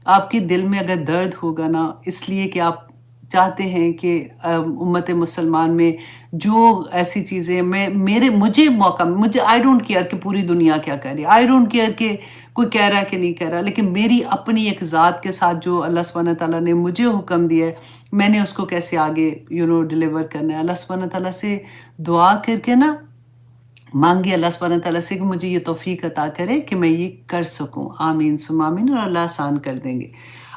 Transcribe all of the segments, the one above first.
آپ کے دل میں اگر درد ہوگا نا اس لیے کہ آپ چاہتے ہیں کہ امت مسلمان میں جو ایسی چیزیں مجھے موقع مجھے آئی ڈونٹ کیئر کہ پوری دنیا کیا کہہ رہی ہے، آئی ڈونٹ کیئر کہ کوئی کہہ رہا ہے کہ نہیں کہہ رہا، لیکن میری اپنی ایک ذات کے ساتھ جو اللہ سبحانہ تعالیٰ نے مجھے حکم دیا ہے میں نے اس کو کیسے آگے ڈلیور کرنا ہے۔ اللہ سبحانہ تعالیٰ سے دعا کر کے نا مانگے اللہ سبحانہ تعالیٰ سے کہ مجھے یہ توفیق عطا کرے کہ میں یہ کر سکوں، آمین ثم آمین، اور اللہ آسان کر دیں گے۔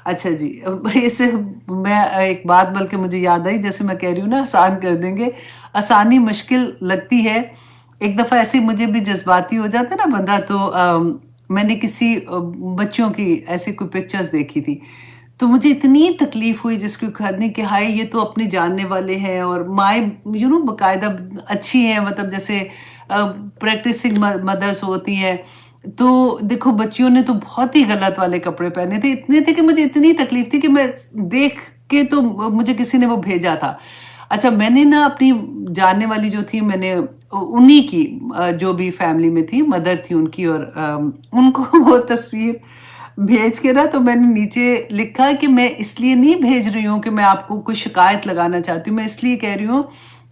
اچھا جی، اس سے میں ایک بات بلکہ مجھے یاد آئی، جیسے میں کہہ رہی ہوں نا آسان کر دیں گے، آسانی مشکل لگتی ہے۔ ایک دفعہ ایسے مجھے بھی جذباتی ہو جاتا ہے نا بندہ، تو میں نے کسی بچوں کی ایسی کوئی پکچرز دیکھی تھی، تو مجھے اتنی تکلیف ہوئی جس کو کھڑنے کہ ہائے یہ تو اپنے جاننے والے ہیں، اور مائیں باقاعدہ اچھی ہیں، مطلب جیسے پریکٹسنگ مدرس ہوتی ہیں، تو دیکھو بچیوں نے تو بہت ہی غلط والے کپڑے پہنے تھے، اتنے تھے کہ مجھے اتنی تکلیف تھی کہ میں دیکھ کے تو مجھے کسی نے وہ بھیجا تھا۔ اچھا میں نے نا اپنی جاننے والی جو تھی، میں نے انہی کی جو بھی فیملی میں تھی، مدر تھی ان کی، اور ان کو وہ تصویر بھیج کے نا تو میں نے نیچے لکھا کہ میں اس لیے نہیں بھیج رہی ہوں کہ میں آپ کو کوئی شکایت لگانا چاہتی ہوں، میں اس لیے کہہ رہی ہوں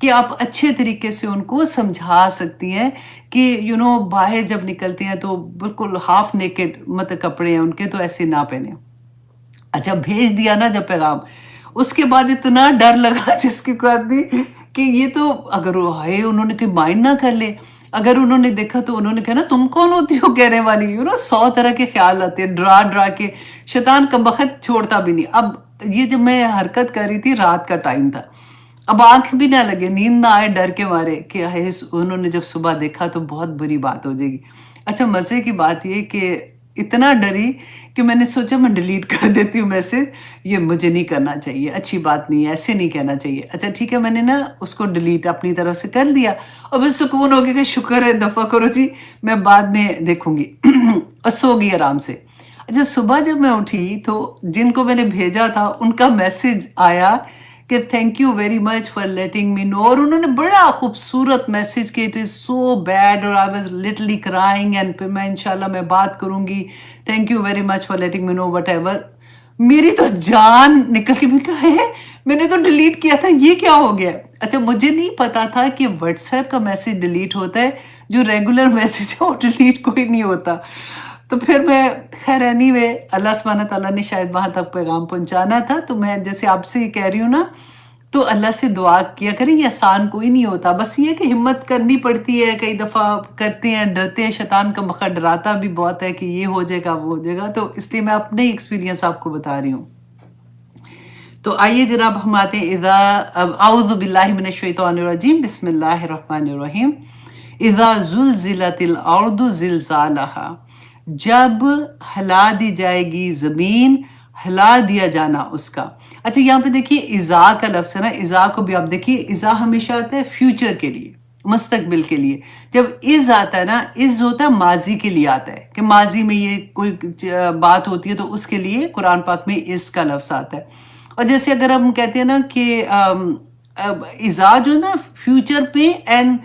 کہ آپ اچھے طریقے سے ان کو سمجھا سکتی ہیں کہ باہر جب نکلتے ہیں تو بالکل ہاف نیکڈ مطلب کپڑے ہیں ان کے، تو ایسے نہ پہنے۔ اچھا بھیج دیا نا جب پیغام، اس کے بعد اتنا ڈر لگا جس کی کوئی آدمی کہ یہ تو اگر انہوں نے کوئی مائنڈ نہ کر لے، اگر انہوں نے دیکھا تو انہوں نے کہا نا تم کون ہوتی ہو کہنے والی، 100 طرح کے خیال آتے ہیں، ڈرا ڈرا کے شیطان کا بخت چھوڑتا بھی نہیں۔ اب یہ جب میں حرکت کر رہی تھی رات کا ٹائم تھا، اب آنکھ بھی نہ لگے، نیند نہ آئے ڈر کے مارے کہ انہوں نے جب صبح دیکھا تو بہت بری بات ہو جائے گی۔ اچھا مزے کی بات یہ کہ اتنا ڈری کہ میں نے سوچا میں ڈیلیٹ کر دیتی ہوں میسج، یہ مجھے نہیں کرنا چاہیے، اچھی بات نہیں ہے، ایسے نہیں کہنا چاہیے۔ اچھا ٹھیک ہے، میں نے نا اس کو ڈیلیٹ اپنی طرف سے کر دیا، اور بس سکون ہو گیا کہ شکر ہے، دفع کرو جی، میں بعد میں دیکھوں گی، اور سو گئی آرام سے۔ اچھا صبح جب میں اٹھی تو جن کو میں نے بھیجا تھا ان کا میسج آیا کہ thank you very much for letting me know, اور انہوں نے بڑا خوبصورت میسج کہ اٹ از سو بیڈ، اور I was literally crying, and پھر میں انشاءاللہ میں بات کروں گی، thank you very much for letting me know whatever. میری تو جان نکل کے، میں کہا ہے میں نے تو ڈیلیٹ کیا تھا، یہ کیا ہو گیا؟ اچھا مجھے نہیں پتا تھا کہ واٹس ایپ کا میسج ڈیلیٹ ہوتا ہے، جو ریگولر میسج ہے وہ ڈیلیٹ کوئی نہیں ہوتا۔ تو پھر میں خیر اینی وے اللہ سبحانہ تعالیٰ نے شاید وہاں تک پیغام پہنچانا تھا، تو میں جیسے آپ سے کہہ رہی ہوں نا، تو اللہ سے دعا کیا کریں، یہ آسان کوئی نہیں ہوتا، بس یہ کہ ہمت کرنی پڑتی ہے، کئی دفعہ کرتے ہیں ڈرتے ہیں، شیطان کا مخ ڈراتا بھی بہت ہے کہ یہ ہو جائے گا وہ ہو جائے گا، تو اس لیے میں اپنے ایکسپیرینس آپ کو بتا رہی ہوں۔ تو آئیے جناب ہم آتے ہیں اعوذ باللہ من الشیطان الرجیم، بسم اللہ الرحمن الرحیم۔ اذا زلزلت الارض زلزالہا، جب ہلا دی جائے گی زمین، ہلا دیا جانا اس کا۔ اچھا یہاں پہ دیکھیے اذا کا لفظ ہے نا، اذا کو بھی آپ دیکھیے، اذا ہمیشہ آتا ہے فیوچر کے لیے، مستقبل کے لیے۔ جب از آتا ہے نا، از ہوتا ہے ماضی کے لیے آتا ہے، کہ ماضی میں یہ کوئی بات ہوتی ہے تو اس کے لیے قرآن پاک میں از کا لفظ آتا ہے۔ اور جیسے اگر ہم کہتے ہیں نا کہ اذا جو ہے نا فیوچر پہ اینڈ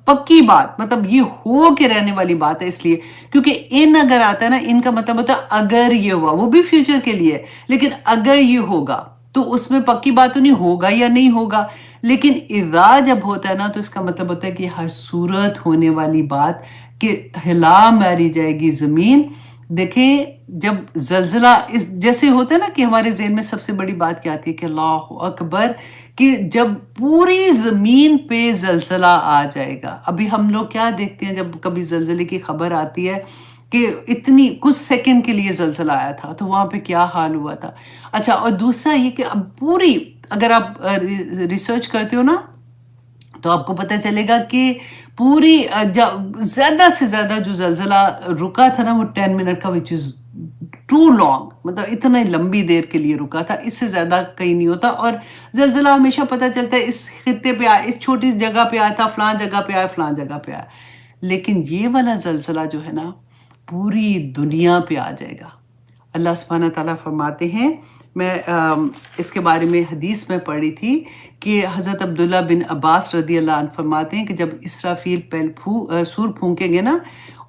پکی بات، مطلب یہ ہو کے رہنے والی بات ہے، اس لیے کیونکہ ان اگر آتا ہے نا، ان کا مطلب ہوتا ہے اگر یہ ہوا، وہ بھی فیوچر کے لیے ہے، لیکن اگر یہ ہوگا تو اس میں پکی بات تو نہیں، ہوگا یا نہیں ہوگا۔ لیکن اذا جب ہوتا ہے نا تو اس کا مطلب ہوتا ہے کہ ہر صورت ہونے والی بات، کہ ہلا ماری جائے گی زمین۔ دیکھیں جب زلزلہ جیسے ہوتا ہے نا کہ ہمارے ذہن میں سب سے بڑی بات کیا آتی ہے کہ اللہ اکبر، کہ جب پوری زمین پہ زلزلہ آ جائے گا۔ ابھی ہم لوگ کیا دیکھتے ہیں جب کبھی زلزلے کی خبر آتی ہے کہ اتنی کچھ سیکنڈ کے لیے زلزلہ آیا تھا تو وہاں پہ کیا حال ہوا تھا۔ اچھا اور دوسرا یہ کہ اب پوری اگر آپ ریسرچ کرتے ہو نا تو آپ کو پتہ چلے گا کہ پوری زیادہ سے زیادہ جو زلزلہ رکا تھا نا وہ 10 منٹ کا، وچ از ٹو لانگ، مطلب اتنا لمبی دیر کے لیے رکا تھا، اس سے زیادہ کہیں نہیں ہوتا۔ اور زلزلہ ہمیشہ پتہ چلتا ہے اس خطے پہ آیا، اس چھوٹی جگہ پہ آیا تھا، فلاں جگہ پہ آیا، فلاں جگہ پہ آیا، لیکن یہ والا زلزلہ جو ہے نا پوری دنیا پہ آ جائے گا۔ اللہ سبحانہ تعالیٰ فرماتے ہیں، میں اس کے بارے میں حدیث میں پڑھی تھی کہ حضرت عبداللہ بن عباس رضی اللہ عنہ فرماتے ہیں کہ جب اسرافیل سور پھونکیں گے نا،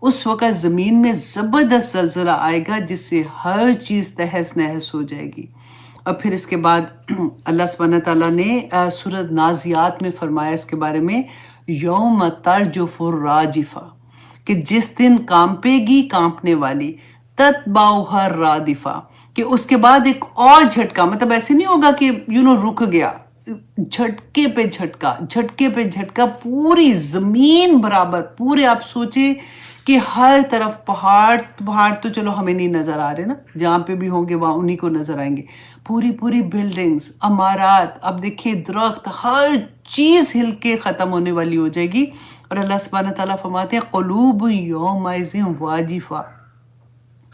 उस वक़्त ज़मीन में ज़बरदस्त ज़लज़ला आएगा जिससे हर चीज़ तहस-नहस हो जाएगी। और फिर इसके बाद अल्लाह सुब्हानहू व तआला ने सूरत नाज़ियात में फरमाया इसके बारे में, यौम तर्जुफुर राजिफा, कि जिस दिन कांपेगी कांपने वाली, तत्बाउहा रादिफा, कि उसके बाद एक और झटका, मतलब ऐसे नहीं होगा कि रुक गया, झटके पे झटका, झटके पे झटका, पूरी जमीन बराबर, पूरे आप सोचे कि हर तरफ पहाड़, पहाड़ तो चलो हमें नहीं नजर आ रहे ना, जहाँ पे भी होंगे वहाँ उन्हीं को नजर आएंगे, पूरी पूरी बिल्डिंग्स, अमारात, अब देखिए दरख्त, हर चीज हिल के खत्म होने वाली हो जाएगी। और अल्लाह सुब्हानहू व तआला फरमाते हैं, क़ुलूब यौमइज़िन वाजिफा,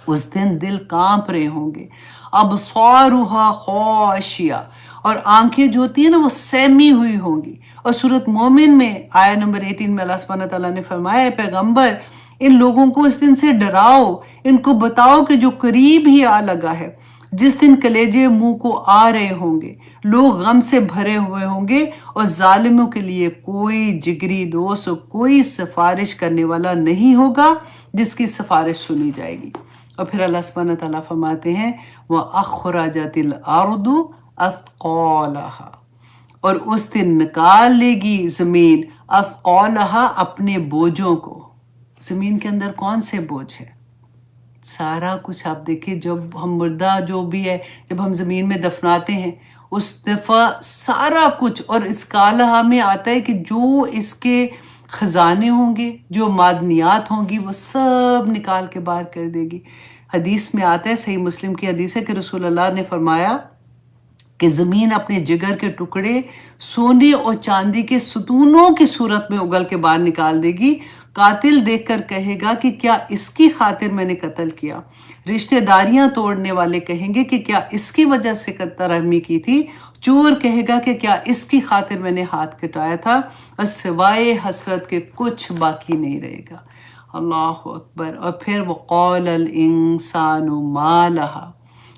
उस दिन दिल कांप रहे होंगे, अबसारुहा खाशिया, और आंखें जो होती है ना वो सहमी हुई होंगी। और सूरत मोमिन में आया नंबर 18 में अल्लाह सुब्हानहू व तआला ने फरमाया, है पैगंबर, इन लोगों को इस दिन से डराओ, इनको बताओ कि जो करीब ही आ लगा है, जिस दिन कलेजे मुंह को आ रहे होंगे, लोग गम से भरे हुए होंगे, और जालिमों के लिए कोई जिगरी दोस्त, कोई सिफारिश करने वाला नहीं होगा जिसकी सिफारिश सुनी जाएगी। और फिर अल्लाह सुब्हानहू व तआला फरमाते हैं, व अखरजतिल अर्दु अथक़ालहा, और उस दिन निकाल लेगी जमीन, अथक़ालहा, अपने बोझों को। जमीन के अंदर कौन से बोझ है? सारा कुछ। आप देखिए, जब हम मुर्दा जो भी है, जब हम जमीन में दफनाते हैं, उस दफा सारा कुछ, और इस कालहा में आता है कि जो इसके खजाने होंगे, जो मादनियात होंगी, वो सब निकाल के बाहर कर देगी। हदीस में आता है, सही मुस्लिम की हदीस है, कि रसूल अल्लाह ने फरमाया कि ज़मीन अपने जिगर के टुकड़े सोने और चांदी के सुतूनों की सूरत में उगल के बाहर निकाल देगी। कातिल देखकर कहेगा कि क्या इसकी खातिर मैंने कत्ल किया। रिश्तेदारियां तोड़ने वाले कहेंगे कि क्या इसकी वजह से कत्ल की थी। चोर कहेगा कि क्या इसकी खातिर मैंने हाथ कटाया था। और सिवाय हसरत के कुछ बाकी नहीं रहेगा। अल्लाह अकबर। और फिर वक़ालल इंसानु मा लहा,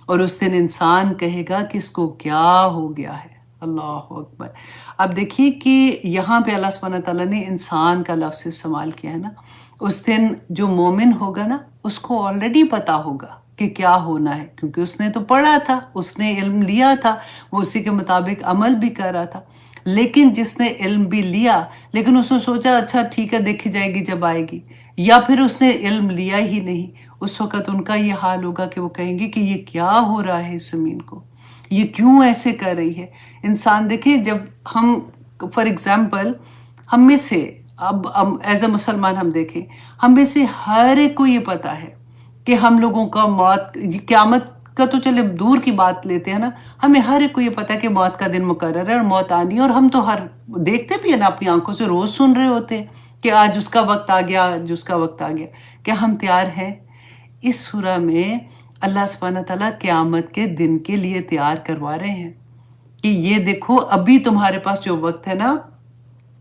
और उस दिन इंसान कहेगा कि इसको क्या हो गया है। अल्लाह अकबर। अब देखिए कि यहाँ पे अल्लाह सुब्हानहू व तआला ने इंसान का लफ्ज़ इस्तेमाल किया है ना। उस दिन जो मोमिन होगा ना, उसको ऑलरेडी पता होगा कि क्या होना है, क्योंकि उसने तो पढ़ा था, उसने इल्म लिया था, वो उसी के मुताबिक अमल भी कर रहा था। लेकिन जिसने इल्म भी लिया, लेकिन उसने सोचा अच्छा ठीक है देखी जाएगी जब आएगी, या फिर उसने इल्म लिया ही नहीं, उस वक़्त उनका ये हाल होगा कि वो कहेंगे कि ये क्या हो रहा है इस ज़मीन को, ये क्यों ऐसे कर रही है। इंसान देखिए, जब हम फॉर एग्ज़ाम्पल हम में से अब एज़ अ मुसलमान हम देखें, हम में से हर एक को ये पता है कि हम लोगों का मौत, क़यामत का तो चले दूर की बात लेते हैं ना, हमें हर एक को ये पता है कि मौत का दिन मुकर्रर है और मौत आनी है। और हम तो हर देखते भी है ना, अपनी आंखों से रोज़ सुन रहे होते हैं कि आज उसका वक्त आ गया, आज उसका वक्त आ गया। क्या हम तैयार हैं? इस सूरा में अल्लाह सुब्हानहू व तआला क़यामत के दिन के लिए तैयार करवा रहे हैं कि ये देखो, अभी तुम्हारे पास जो वक्त है ना,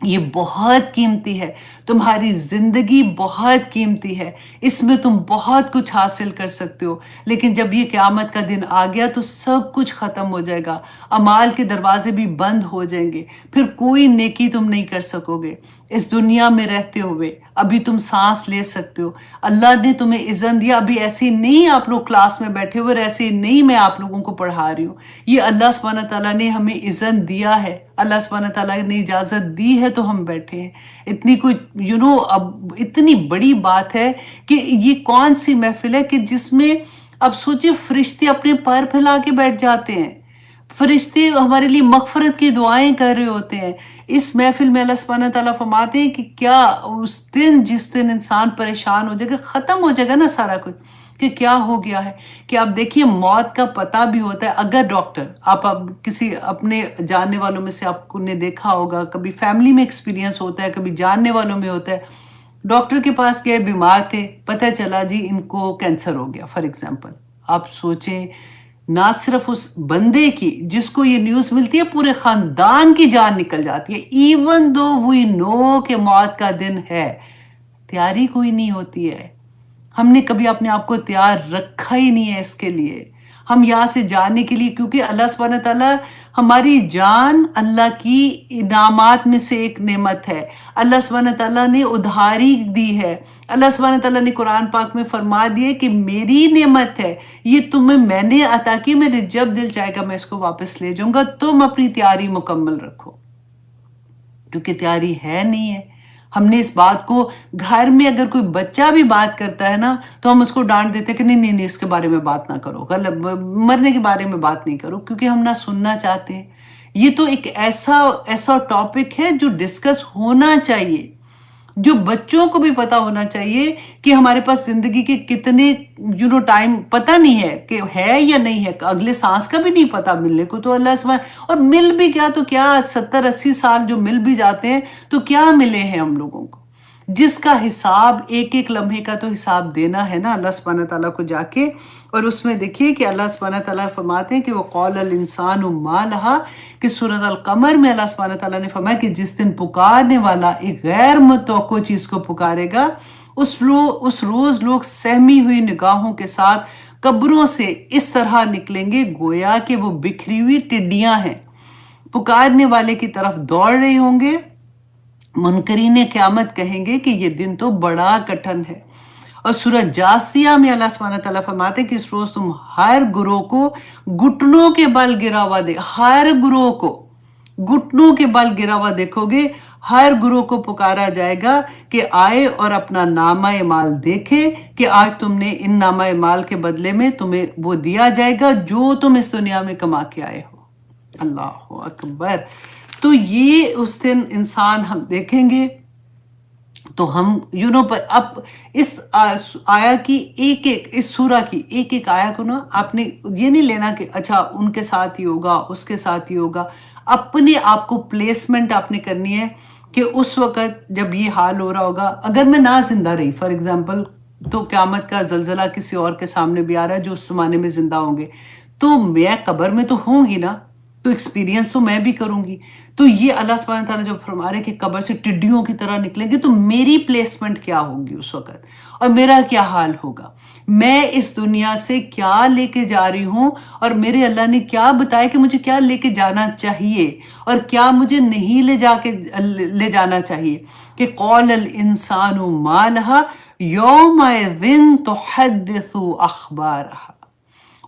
ये बहुत कीमती है, तुम्हारी ज़िंदगी बहुत कीमती है, इसमें तुम बहुत कुछ हासिल कर सकते हो। लेकिन जब ये क़यामत का दिन आ गया तो सब कुछ ख़त्म हो जाएगा, अमाल के दरवाजे भी बंद हो जाएंगे, फिर कोई नेकी तुम नहीं कर सकोगे। इस दुनिया में रहते हुए अभी तुम सांस ले सकते हो, अल्लाह ने तुम्हें इज़्ज़त दिया। अभी ऐसे ही नहीं आप लोग क्लास में बैठे हुए, ऐसे ही नहीं मैं आप लोगों को पढ़ा रही हूँ, ये अल्लाह सुब्हानहू व तआला ने हमें इज़्ज़त दिया है, अल्लाह सुब्हानहू व तआला ने इजाज़त दी है तो हम बैठे हैं। इतनी कोई अब इतनी बड़ी बात है कि ये कौन सी महफिल है कि जिसमें अब सोचिए फरिश्ते अपने पैर फैला के बैठ जाते हैं, फरिश्ते हमारे लिए मग़फ़िरत की दुआएं कर रहे होते हैं। इस महफिल में अल्लाह सुब्हानहू व तआला फरमाते हैं कि क्या उस दिन, जिस दिन इंसान परेशान हो जाएगा, ख़त्म हो जाएगा ना सारा कुछ, कि क्या हो गया है। कि आप देखिए, मौत का पता भी होता है। अगर डॉक्टर, आप अब किसी अपने जानने वालों में से आपने देखा होगा, कभी फैमिली में एक्सपीरियंस होता है, कभी जानने वालों में होता है, डॉक्टर के पास गए, बीमार थे, पता चला जी इनको कैंसर हो गया फॉर एग्जाम्पल। आप सोचें, ना सिर्फ उस बंदे की जिसको ये न्यूज़ मिलती है, पूरे ख़ानदान की जान निकल जाती है। इवन दो वी नो कि मौत का दिन है, तैयारी कोई नहीं होती है। हमने कभी अपने आप को तैयार रखा ही नहीं है इसके लिए। ہم یہاں سے جانے کے لیے، کیونکہ اللہ سبحانہ تعالیٰ ہماری جان اللہ کی انعامات میں سے ایک نعمت ہے، اللہ سبحانہ تعالیٰ نے ادھاری دی ہے، اللہ سبحانہ تعالیٰ نے قرآن پاک میں فرما دیا کہ میری نعمت ہے، یہ تمہیں میں نے عطا کی، میرے جب دل چاہے گا میں اس کو واپس لے جاؤں گا، تم اپنی تیاری مکمل رکھو، کیونکہ تیاری ہے نہیں ہے۔ ہم نے اس بات کو گھر میں اگر کوئی بچہ بھی بات کرتا ہے نا تو ہم اس کو ڈانٹ دیتے ہیں کہ نہیں نہیں نہیں اس کے بارے میں بات نہ کرو، مرنے کے بارے میں بات نہیں کرو، کیونکہ ہم نہ سننا چاہتے ہیں۔ یہ تو ایک ایسا ٹاپک ہے جو ڈسکس ہونا چاہیے، جو بچوں کو بھی پتا ہونا چاہیے کہ ہمارے پاس زندگی کے کتنے ٹائم پتہ نہیں ہے کہ ہے یا نہیں ہے، اگلے سانس کا بھی نہیں پتا، ملنے کو تو اللہ سبحانہ، اور مل بھی کیا تو کیا 70-80 سال جو مل بھی جاتے ہیں تو کیا ملے ہیں ہم لوگوں کو، جس کا حساب ایک ایک لمحے کا تو حساب دینا ہے نا اللہ سبحانہ تعالیٰ کو جا کے۔ اور اس میں دیکھیے کہ اللہ سبحانہ تعالیٰ فرماتے ہیں کہ وہ قول الانسان ما لہا، کہ سورۃ القمر میں اللہ سبحانہ تعالیٰ نے فرمایا کہ جس دن پکارنے والا ایک غیر متوقع چیز کو پکارے گا، اس روز لوگ سہمی ہوئی نگاہوں کے ساتھ قبروں سے اس طرح نکلیں گے گویا کہ وہ بکھری ہوئی ٹڈیاں ہیں، پکارنے والے کی طرف دوڑ رہے ہوں گے۔ منکرین قیامت کہیں گے کہ یہ دن تو بڑا کٹھن ہے۔ اور سورہ جاثیہ میں اللہ سبحانہ تعالیٰ فرماتے ہیں کہ اس روز تم ہر گروہ کو گھٹنوں کے بل گرا ہوا ہر گروہ کو گھٹنوں کے بل گرا ہوا دیکھو گے، ہر گروہ کو پکارا جائے گا کہ آئے اور اپنا نامہ اعمال دیکھے کہ آج تم نے ان نامہ اعمال کے بدلے میں تمہیں وہ دیا جائے گا جو تم اس دنیا میں کما کے آئے ہو۔ اللہ اکبر۔ تو یہ اس دن انسان ہم دیکھیں گے تو ہم اب اس آیا کی اس سورہ کی ایک ایک آیا کو نا آپ نے یہ نہیں لینا کہ اچھا ان کے ساتھ ہی ہوگا اس کے ساتھ ہی ہوگا، اپنے آپ کو پلیسمنٹ آپ نے کرنی ہے کہ اس وقت جب یہ حال ہو رہا ہوگا، اگر میں نہ زندہ رہی فار ایگزامپل، تو قیامت کا زلزلہ کسی اور کے سامنے بھی آ رہا ہے جو اس زمانے میں زندہ ہوں گے، تو میں قبر میں تو ہوں گی نا، تو ایکسپیرینس تو میں بھی کروں گی۔ تو یہ اللہ سبحانہ تعالیٰ جو فرما رہے کہ قبر سے ٹڈیوں کی طرح نکلیں گے، تو میری پلیسمنٹ کیا ہوگی اس وقت، اور میرا کیا حال ہوگا، میں اس دنیا سے کیا لے کے جا رہی ہوں، اور میرے اللہ نے کیا بتایا کہ مجھے کیا لے کے جانا چاہیے اور کیا مجھے نہیں لے جانا چاہیے، کہ قول الانسان ما لہا یومئذ تحدث اخبارہا،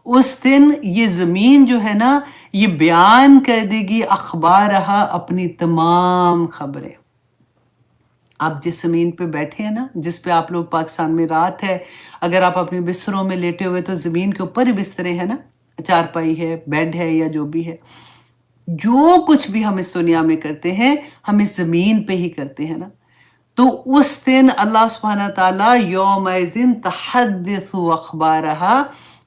اس دن یہ زمین جو ہے نا یہ بیان کر دے گی اخبارہا، اپنی تمام خبریں۔ آپ جس زمین پہ بیٹھے ہیں نا، جس پہ آپ لوگ پاکستان میں رات ہے، اگر آپ اپنے بستروں میں لیٹے ہوئے تو زمین کے اوپر ہی بسترے ہیں نا، چارپائی ہے، بیڈ ہے یا جو بھی ہے، جو کچھ بھی ہم اس دنیا میں کرتے ہیں ہم اس زمین پہ ہی کرتے ہیں نا، تو اس دن اللہ سبحانہ تعالیٰ یومئذ تحدث اخبارہا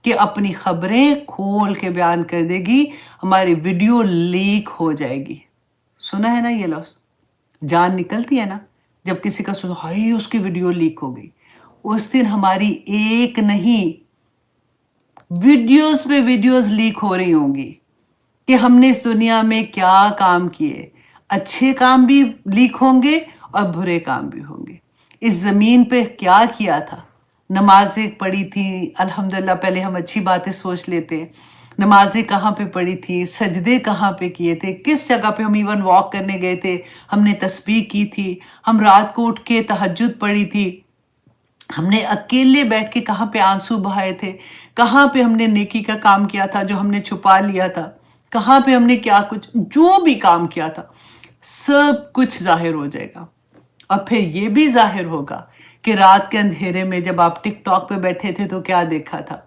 کہ اپنی خبریں کھول کے بیان کر دے گی، ہماری ویڈیو لیک ہو جائے گی۔ سنا ہے نا یہ لفظ، جان نکلتی ہے نا جب کسی کا سنا ہائی اس کی ویڈیو لیک ہو گئی، اس دن ہماری ایک نہیں ویڈیوز پہ ویڈیوز لیک ہو رہی ہوں گی کہ ہم نے اس دنیا میں کیا کام کیے، اچھے کام بھی لیک ہوں گے اور برے کام بھی ہوں گے، اس زمین پہ کیا کیا تھا، نمازیں پڑھی تھی الحمدللہ، پہلے ہم اچھی باتیں سوچ لیتے ہیں، نمازیں کہاں پہ پڑھی تھی، سجدے کہاں پہ کیے تھے، کس جگہ پہ ہم ایون واک کرنے گئے تھے، ہم نے تسبیح کی تھی، ہم رات کو اٹھ کے تہجد پڑھی تھی، ہم نے اکیلے بیٹھ کے کہاں پہ آنسو بہائے تھے، کہاں پہ ہم نے نیکی کا کام کیا تھا جو ہم نے چھپا لیا تھا، کہاں پہ ہم نے کیا کچھ جو بھی کام کیا تھا، سب کچھ ظاہر ہو جائے گا۔ اور پھر یہ بھی ظاہر ہوگا کہ رات کے اندھیرے میں جب آپ ٹک ٹاک پہ بیٹھے تھے تو کیا دیکھا تھا،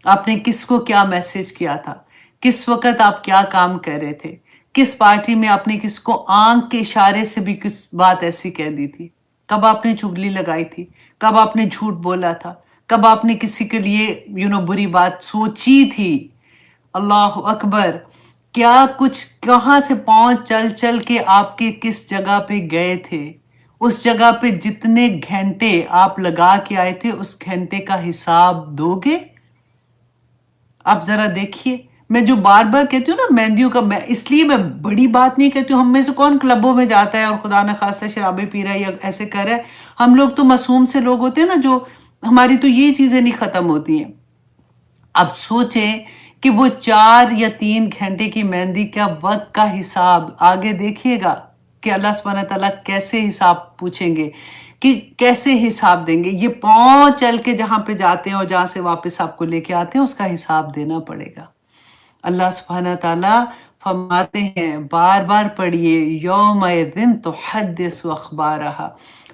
آپ نے کس کو کیا میسج کیا تھا، کس وقت آپ کیا کام کر رہے تھے، کس پارٹی میں آپ نے کس کو آنکھ کے اشارے سے بھی کس بات ایسی کہہ دی تھی، کب آپ نے چغلی لگائی تھی، کب آپ نے جھوٹ بولا تھا، کب آپ نے کسی کے لیے بری بات سوچی تھی۔ اللہ اکبر، کیا کچھ کہاں سے پاؤں چل چل کے آپ کے کس جگہ پہ گئے تھے، اس جگہ پہ جتنے گھنٹے آپ لگا کے آئے تھے اس گھنٹے کا حساب دو گے؟ آپ ذرا دیکھیے، میں جو بار بار کہتی ہوں نا مہندیوں کا، اس لیے میں بڑی بات نہیں کہتی ہوں، ہم میں سے کون کلبوں میں جاتا ہے اور خدا نہ خواستہ شرابیں پی رہا ہے یا ایسے کر رہا ہے، ہم لوگ تو معصوم سے لوگ ہوتے ہیں نا، جو ہماری تو یہ چیزیں نہیں ختم ہوتی ہیں۔ اب سوچیں کہ وہ 4 یا 3 گھنٹے کی مہندی کا وقت کا حساب آگے دیکھیے گا کہ اللہ سبحانہ تعالیٰ کیسے حساب پوچھیں گے، کہ کیسے حساب دیں گے۔ یہ پاؤں چل کے جہاں پہ جاتے ہیں اور جہاں سے واپس آپ کو لے کے آتے ہیں اس کا حساب دینا پڑے گا۔ اللہ سبحانہ تعالیٰ فرماتے ہیں، بار بار پڑھیے، یومئذ تحدث اخبارہا۔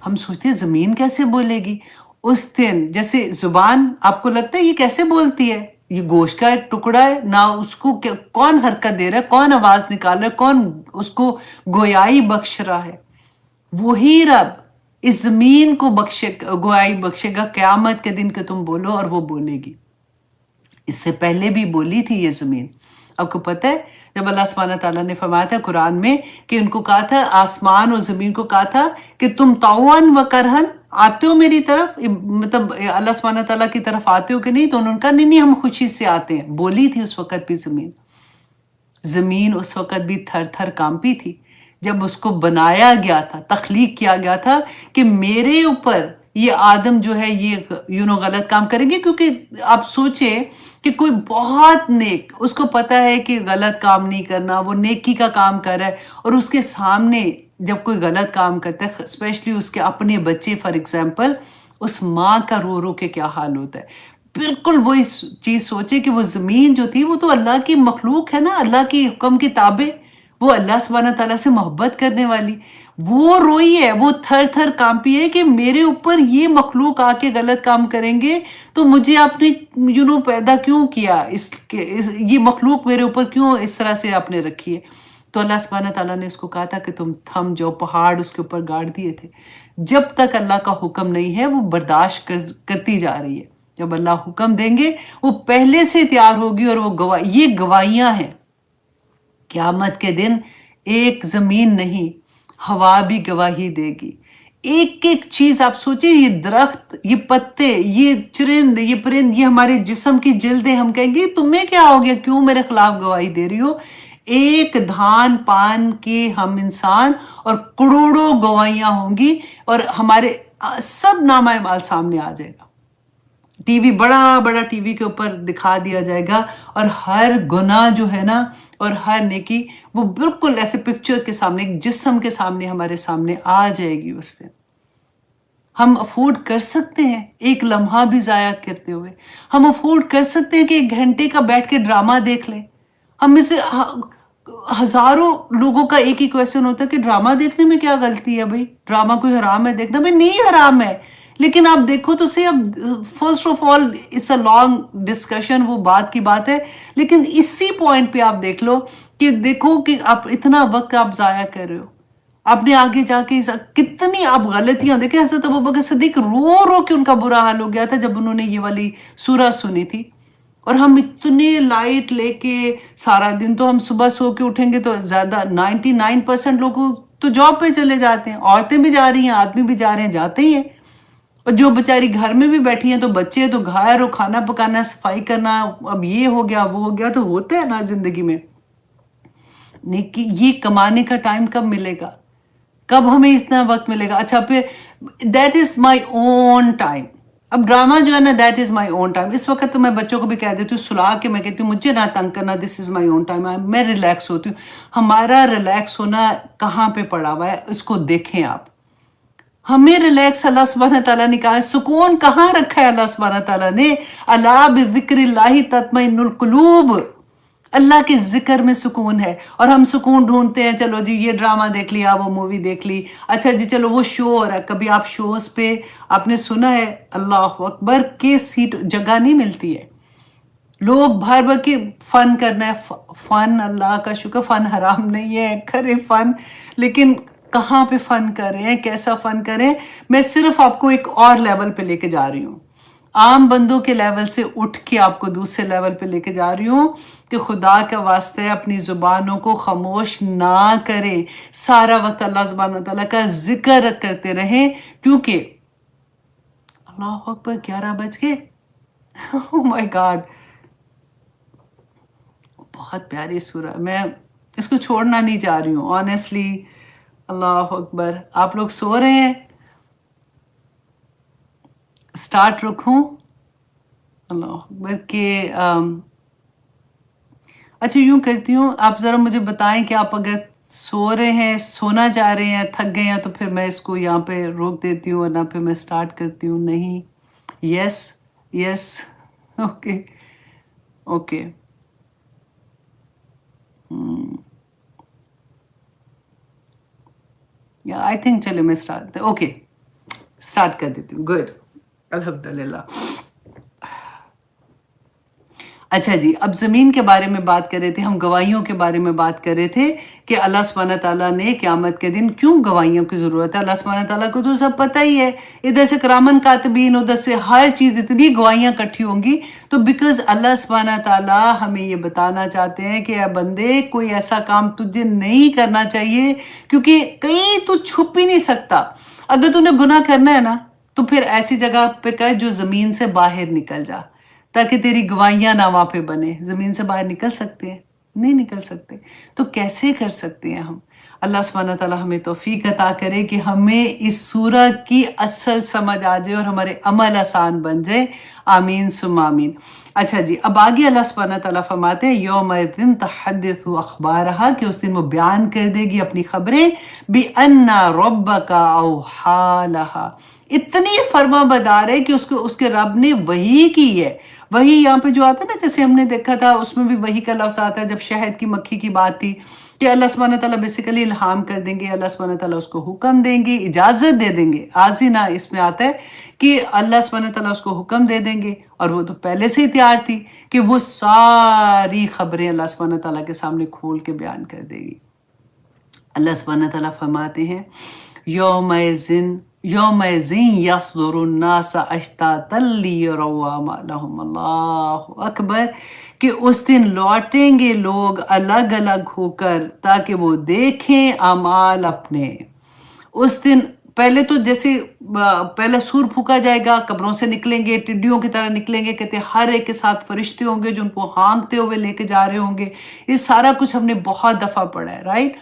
ہم سوچتے ہیں زمین کیسے بولے گی اس دن؟ جیسے زبان آپ کو لگتا ہے یہ کیسے بولتی ہے؟ یہ گوشت کا ایک ٹکڑا ہے نہ، اس کو کون حرکت دے رہا ہے، کون آواز نکال رہا ہے، کون اس کو گویائی بخش رہا ہے؟ وہی رب اس زمین کو گویائی بخشے گا قیامت کے دن کہ تم بولو، اور وہ بولے گی۔ اس سے پہلے بھی بولی تھی یہ زمین۔ آپ کو پتہ ہے جب اللہ سبحانہ تعالیٰ نے فرمایا تھا قرآن میں کہ ان کو کہا تھا، آسمان اور زمین کو کہا تھا کہ تم طوعاً و کرہن آتے ہو میری طرف، مطلب اللہ سبحانہ تعالیٰ کی طرف آتے ہو کہ نہیں؟ تو انہوں نے کہا نہیں ہم خوشی سے آتے ہیں۔ بولی تھی اس وقت بھی زمین۔ زمین اس وقت بھی تھر تھر کانپی تھی جب اس کو بنایا گیا تھا، تخلیق کیا گیا تھا کہ میرے اوپر یہ آدم جو ہے یہ غلط کام کریں گے۔ کیونکہ آپ سوچیں کہ کوئی بہت نیک، اس کو پتا ہے کہ غلط کام نہیں کرنا، وہ نیکی کا کام کر رہا ہے، اور اس کے سامنے جب کوئی غلط کام کرتا ہے، اسپیشلی اس کے اپنے بچے فار ایگزامپل، اس ماں کا رو رو کے کیا حال ہوتا ہے۔ بالکل وہی چیز سوچے کہ وہ زمین جو تھی وہ تو اللہ کی مخلوق ہے نا، اللہ کی حکم کی تابع، وہ اللہ سبحانہ تعالیٰ سے محبت کرنے والی، وہ روئی ہے، وہ تھر تھر کانپی ہے کہ میرے اوپر یہ مخلوق آ کے غلط کام کریں گے تو مجھے آپ نے پیدا کیوں کیا، یہ مخلوق میرے اوپر کیوں اس طرح سے آپ نے رکھی ہے؟ تو اللہ سبحانہ تعالیٰ نے اس کو کہا تھا کہ تم تھم جاؤ، پہاڑ اس کے اوپر گاڑ دیے تھے۔ جب تک اللہ کا حکم نہیں ہے وہ برداشت کرتی جا رہی ہے، جب اللہ حکم دیں گے وہ پہلے سے تیار ہوگی، اور وہ یہ گواہیاں ہیں۔ قیامت کے دن ایک زمین نہیں، ہوا بھی گواہی دے گی۔ ایک ایک چیز آپ سوچیں، یہ درخت، یہ پتے، یہ چرند، یہ پرند، یہ ہمارے جسم کی جلدیں، ہم کہیں گے تمہیں کیا ہو گیا، کیوں میرے خلاف گواہی دے رہی ہو؟ ایک دھان پان کے ہم انسان اور کروڑوں گواہیاں ہوں گی، اور ہمارے سب نامہ اعمال سامنے آ جائے گا۔ ٹی وی، بڑا بڑا ٹی وی کے اوپر دکھا دیا جائے گا، اور ہر گناہ جو ہے نا اور ہر نیکی وہ بالکل ایسے پکچر کے سامنے، ایک جسم کے سامنے ہمارے سامنے آ جائے گی اس دن۔ ہم افورڈ کر سکتے ہیں ایک لمحہ بھی ضائع کرتے ہوئے، ہم افورڈ کر سکتے ہیں کہ 1 گھنٹے کا بیٹھ کے ڈرامہ دیکھ لیں۔ ہم میں سے ہزاروں لوگوں کا ایک ہی کویسچن ہوتا ہے کہ ڈرامہ دیکھنے میں کیا غلطی ہے بھائی؟ ڈرامہ کوئی حرام ہے دیکھنا؟ بھائی نہیں حرام ہے، لیکن آپ دیکھو تو صحیح۔ اب first of all it's a long discussion, وہ بات کی بات ہے، لیکن اسی پوائنٹ پہ آپ دیکھ لو کہ دیکھو کہ آپ اتنا وقت آپ ضائع کر رہے ہو۔ آپ نے آگے جا کے کتنی آپ غلطیاں دیکھیں۔ حضرت ابوبکر صدیق رو رو کے ان کا برا حال ہو گیا تھا جب انہوں نے یہ والی سورہ سنی تھی، اور ہم اتنے لائٹ لے کے سارا دن، تو ہم صبح سو کے اٹھیں گے تو زیادہ 99% لوگ تو جاب پہ چلے جاتے ہیں، عورتیں بھی جا رہی ہیں، آدمی بھی جا رہے ہیں، جاتے ہی ہیں، اور جو بیچاری گھر میں بھی بیٹھی ہیں تو بچے تو گھر، اور کھانا پکانا، صفائی کرنا، اب یہ ہو گیا وہ ہو گیا، تو ہوتا ہے نا زندگی میں۔ یہ کمانے کا ٹائم کب ملے گا؟ کب ہمیں اتنا وقت ملے گا؟ اچھا پھر that is my own time. اب ڈرامہ جو ہے نا، that is my own time. اس وقت تو میں بچوں کو بھی کہہ دیتی ہوں، سلا کے میں کہتی ہوں مجھے نہ تنگ کرنا، دس از مائی اون ٹائم، میں ریلیکس ہوتی ہوں۔ ہمارا ریلیکس ہونا کہاں پہ پڑا ہوا ہے، اس کو دیکھیں آپ۔ ہمیں ریلیکس اللہ سبحانہ تعالیٰ نے کہا ہے، سکون کہاں رکھا ہے اللہ سبحانہ تعالیٰ نے؟ الا بذکر اللہ تطمئن القلوب، اللہ کے ذکر میں سکون ہے، اور ہم سکون ڈھونڈتے ہیں، چلو جی یہ ڈرامہ دیکھ لیا، وہ مووی دیکھ لی، اچھا جی چلو وہ شو ہو رہا ہے۔ کبھی آپ شوز پہ آپ نے سنا ہے اللہ اکبر کے سیٹ جگہ نہیں ملتی ہے، لوگ بھر بھر کے فن کرنا ہے، فن اللہ کا شکر، فن حرام نہیں ہے، کرے فن، لیکن کہاں پہ فن کر رہے ہیں، کیسا فن کریں؟ میں صرف آپ کو ایک اور لیول پہ لے کے جا رہی ہوں، عام بندوں کے لیول سے اٹھ کے آپ کو دوسرے لیول پہ لے کے جا رہی ہوں کہ خدا کا واسطہ ہے اپنی زبانوں کو خاموش نہ کریں، سارا وقت اللہ سبحانہ تعالیٰ کا ذکر کرتے رہیں، کیونکہ اللہ اکبر 11 بج گئے، oh my God، بہت پیاری سورہ، میں اس کو چھوڑنا نہیں چاہ رہی ہوں آنیسٹلی۔ اللہ اکبر، آپ لوگ سو رہے ہیں؟ سٹارٹ رکھوں؟ اللہ اکبر کہ अच्छा यूँ करती हूँ, आप ज़रा मुझे बताएँ कि आप अगर सो रहे हैं, सोना चाह रहे हैं, थक गए हैं, तो फिर मैं इसको यहाँ पे रोक देती हूँ, वरना फिर मैं स्टार्ट करती हूँ। नहीं, यस, यस, ओके, ओके, हुँ, या आई थिंक चलिए मैं स्टार्ट ओके, स्टार्ट कर देती हूँ, गुड, अल्हम्दुलिल्लाह। अच्छा जी, अब ज़मीन के बारे में बात कर रहे थे, हम गवाहियों के बारे में बात कर रहे थे कि अल्लाह सुब्हानह तआला ने क़यामत के दिन क्यों गवाहियों की ज़रूरत है? अल्लाह सुब्हानह तआला को तो सब पता ही है। इधर से किरामन कातिबीन, उधर से हर चीज़, इतनी गवाहियाँ इकट्ठी होंगी, तो बिकॉज़ अल्लाह सुब्हानह तआला हमें ये बताना चाहते हैं कि ऐ बंदे, कोई ऐसा काम तुझे नहीं करना चाहिए, क्योंकि कहीं तू छुप ही नहीं सकता। अगर तूने गुनाह करना है ना, तो फिर ऐसी जगह पे कर जो ज़मीन से बाहर निकल जा, ताकि तेरी गवाहियाँ ना वहाँ पे बने। ज़मीन से बाहर निकल सकते हैं? नहीं निकल सकते। तो कैसे कर सकते हैं हम? अल्लाह सुब्हानह तआला हमें तौफ़ीक अता करे कि हमें इस सूरत की असल समझ आ जाए और हमारे अमल आसान बन जाए। आमीन सुम्मा आमीन। अच्छा जी, अब आगे अल्लाह सुब्हानह तआला फरमाते हैं यौमइज़िन तुहद्दिसु अख़बारहा, कि उस दिन वो बयान कर देगी अपनी खबरें, बिअन्ना रब्बका औहा लहा। इतनी फर्माबरदार है कि उसको उसके रब ने वही की है। वही यहाँ पे जो आता है ना, जैसे हमने देखा था उसमें भी वही का लफ्ज़ आता है जब शहद की मक्खी की बात थी, कि अल्लाह सुब्हानह तआला बेसिकली इल्हाम कर देंगे, अल्लाह सुब्हानह तआला उसको हुक्म देंगे, इजाज़त दे देंगे। आज़िना इसमें आता है कि अल्लाह सुब्हानह तआला उसको हुक्म दे देंगे, और वो तो पहले से ही तैयार थी कि वो सारी खबरें अल्लाह सुब्हानह तआला के सामने खोल के बयान कर देगी। अल्लाह सुब्हानह तआला फरमाते हैं यौमइज़िन यौमइज़िन यसदुरुन्नास अश्तातन लियरौ अमालहुम, अल्लाहु अकबर, कि उस दिन लौटेंगे लोग अलग-अलग होकर ताकि वो देखें अमाल अपने। उस दिन पहले तो जैसे पहले सूर फूँका जाएगा, कब्रों से निकलेंगे, टिड्डियों की तरह निकलेंगे, कहते हैं हर एक के साथ फरिश्ते होंगे जो उनको हाँकते हुए लेके जा रहे होंगे। ये सारा कुछ हमने बहुत दफ़ा पढ़ा है, राइट?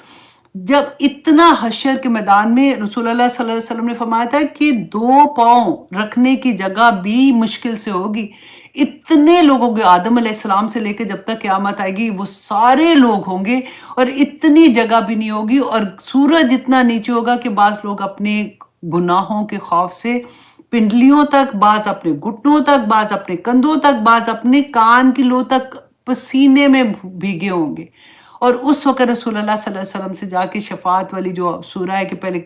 जब इतना हशर के मैदान में रसूलुल्लाह सल्लल्लाहु अलैहि वसल्लम ने फरमाया था कि 2 पाँव रखने की जगह भी मुश्किल से होगी। इतने लोगों के, आदम अलैहिस्सलाम से लेके जब तक क़यामत आएगी, वो सारे लोग होंगे, और इतनी जगह भी नहीं होगी, और सूरज इतना नीचे होगा कि बाज़ लोग अपने गुनाहों के खौफ से पिंडलियों तक, बाज़ अपने घुटनों तक, बाज़ अपने कंधों तक, बाज़ अपने कान की लो तक पसीने में भीगे होंगे। और उस वक़्त रसूलुल्लाह सल्लल्लाहु अलैहि वसल्लम से जाके शफ़ाअत वाली जो सूरा है कि पहले